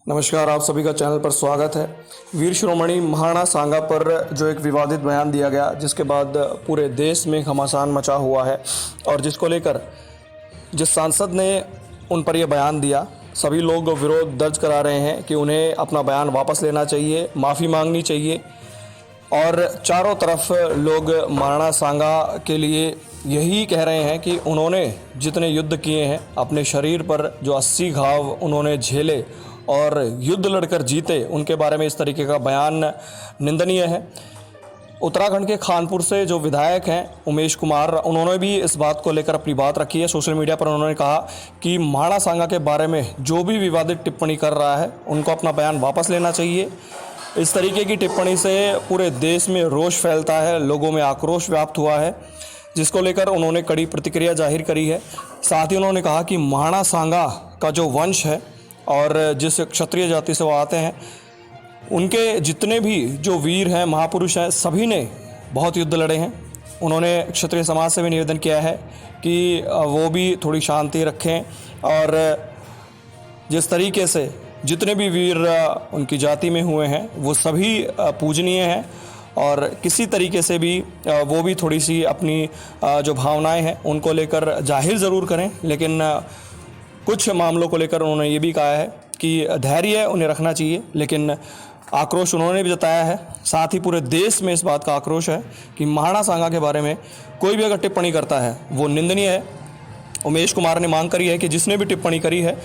नमस्कार, आप सभी का चैनल पर स्वागत है। वीर शिरोमणि महाराणा सांगा पर जो एक विवादित बयान दिया गया, जिसके बाद पूरे देश में घमासान मचा हुआ है और जिसको लेकर जिस सांसद ने उन पर यह बयान दिया, सभी लोग विरोध दर्ज करा रहे हैं कि उन्हें अपना बयान वापस लेना चाहिए, माफ़ी मांगनी चाहिए। और चारों तरफ लोग महाराणा सांगा के लिए यही कह रहे हैं कि उन्होंने जितने युद्ध किए हैं, अपने शरीर पर जो 80 घाव उन्होंने झेले और युद्ध लड़कर जीते, उनके बारे में इस तरीके का बयान निंदनीय है। उत्तराखंड के खानपुर से जो विधायक हैं उमेश कुमार, उन्होंने भी इस बात को लेकर अपनी बात रखी है। सोशल मीडिया पर उन्होंने कहा कि महाराणा सांगा के बारे में जो भी विवादित टिप्पणी कर रहा है, उनको अपना बयान वापस लेना चाहिए। इस तरीके की टिप्पणी से पूरे देश में रोष फैलता है, लोगों में आक्रोश व्याप्त हुआ है, जिसको लेकर उन्होंने कड़ी प्रतिक्रिया जाहिर करी है। साथ ही उन्होंने कहा कि महाराणा सांगा का जो वंश है और जिस क्षत्रिय जाति से वो आते हैं, उनके जितने भी जो वीर हैं, महापुरुष हैं, सभी ने बहुत युद्ध लड़े हैं। उन्होंने क्षत्रिय समाज से भी निवेदन किया है कि वो भी थोड़ी शांति रखें और जिस तरीके से जितने भी वीर उनकी जाति में हुए हैं, वो सभी पूजनीय हैं और किसी तरीके से भी वो भी थोड़ी सी अपनी जो भावनाएं हैं उनको लेकर जाहिर ज़रूर करें, लेकिन कुछ मामलों को लेकर उन्होंने ये भी कहा है कि धैर्य उन्हें रखना चाहिए। लेकिन आक्रोश उन्होंने भी जताया है। साथ ही पूरे देश में इस बात का आक्रोश है कि महाराणा सांगा के बारे में कोई भी अगर टिप्पणी करता है वो निंदनीय है। उमेश कुमार ने मांग करी है कि जिसने भी टिप्पणी करी है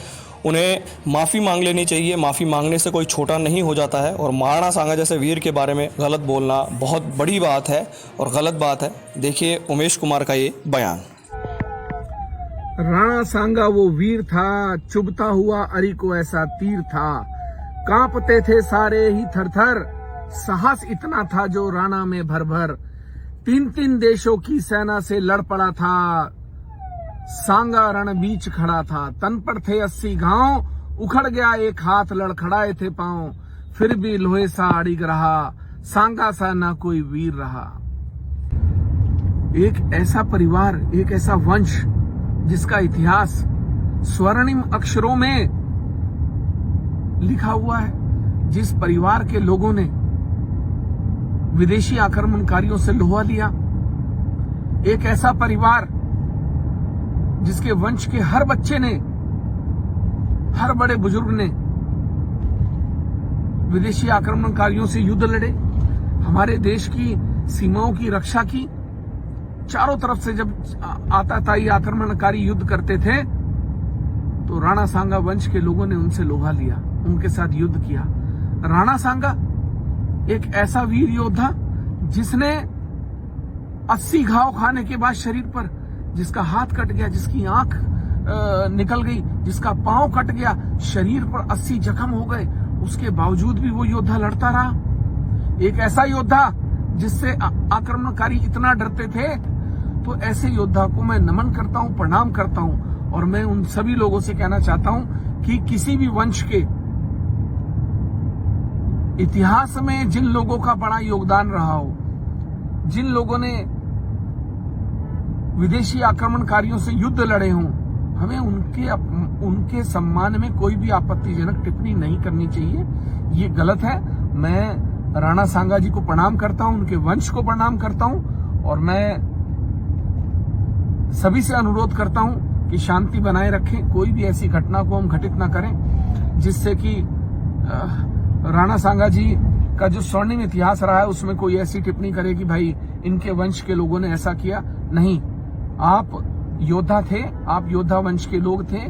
उन्हें माफ़ी मांग लेनी चाहिए। माफ़ी मांगने से कोई छोटा नहीं हो जाता है और महाराणा सांगा जैसे वीर के बारे में गलत बोलना बहुत बड़ी बात है और गलत बात है। देखिए उमेश कुमार का ये बयान। राणा सांगा वो वीर था, चुभता हुआ अरी को ऐसा तीर था, कांपते थे सारे ही थरथर, साहस इतना था जो राणा में भर भर, 3-3 देशों की सेना से लड़ पड़ा था, सांगा रण बीच खड़ा था, तन पर थे 80 घाव, उखड़ गया एक हाथ, लड़खड़ाए थे पांव, फिर भी लोहे सा अड़िग रहा, सांगा सा ना कोई वीर रहा। एक ऐसा परिवार, एक ऐसा वंश जिसका इतिहास स्वर्णिम अक्षरों में लिखा हुआ है, जिस परिवार के लोगों ने विदेशी आक्रमणकारियों से लोहा लिया, एक ऐसा परिवार जिसके वंश के हर बच्चे ने, हर बड़े बुजुर्ग ने विदेशी आक्रमणकारियों से युद्ध लड़े, हमारे देश की सीमाओं की रक्षा की। चारों तरफ से जब आता था ये आक्रमणकारी युद्ध करते थे तो राणा सांगा वंश के लोगों ने उनसे लोहा लिया, उनके साथ युद्ध किया। राणा सांगा एक ऐसा वीर योद्धा जिसने 80 घाव खाने के बाद शरीर पर, जिसका हाथ कट गया, जिसकी आंख निकल गई, जिसका पांव कट गया, शरीर पर 80 जख्म हो गए, उसके बावजूद भी वो योद्धा लड़ता रहा। एक ऐसा योद्धा जिससे आक्रमणकारी इतना डरते थे। तो ऐसे योद्धा को मैं नमन करता हूं, प्रणाम करता हूं और मैं उन सभी लोगों से कहना चाहता हूं कि किसी भी वंश के इतिहास में जिन लोगों का बड़ा योगदान रहा हो, जिन लोगों ने विदेशी आक्रमणकारियों से युद्ध लड़े हों, हमें उनके सम्मान में कोई भी आपत्तिजनक टिप्पणी नहीं करनी चाहिए। ये गलत है। मैं राणा सांगा जी को प्रणाम करता हूं, उनके वंश को प्रणाम करता हूं और मैं सभी से अनुरोध करता हूं कि शांति बनाए रखें, कोई भी ऐसी घटना को हम घटित ना करें जिससे कि राणा सांगा जी का जो स्वर्णिम इतिहास रहा है उसमें कोई ऐसी टिप्पणी करे कि भाई इनके वंश के लोगों ने ऐसा किया। नहीं, आप योद्धा थे, आप योद्धा वंश के लोग थे,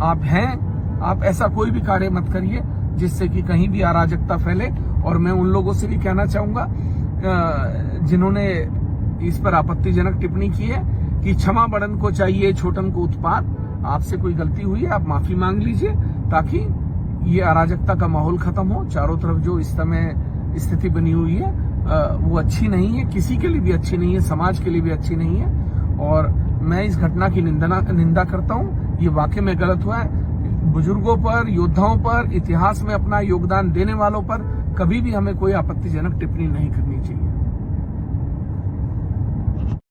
आप हैं, आप ऐसा कोई भी कार्य मत करिए जिससे कि कहीं भी अराजकता फैले। और मैं उन लोगों से भी कहना चाहूंगा जिन्होंने इस पर आपत्तिजनक टिप्पणी की है कि क्षमा बड़न को चाहिए, छोटन को उत्पात। आपसे कोई गलती हुई है, आप माफी मांग लीजिए ताकि ये अराजकता का माहौल खत्म हो। चारों तरफ जो इस समय स्थिति बनी हुई है वो अच्छी नहीं है, किसी के लिए भी अच्छी नहीं है, समाज के लिए भी अच्छी नहीं है और मैं इस घटना की निंदा करता हूं। ये वाकई में गलत हुआ है। बुजुर्गों पर, योद्धाओं पर, इतिहास में अपना योगदान देने वालों पर कभी भी हमें कोई आपत्तिजनक टिप्पणी नहीं करनी चाहिए।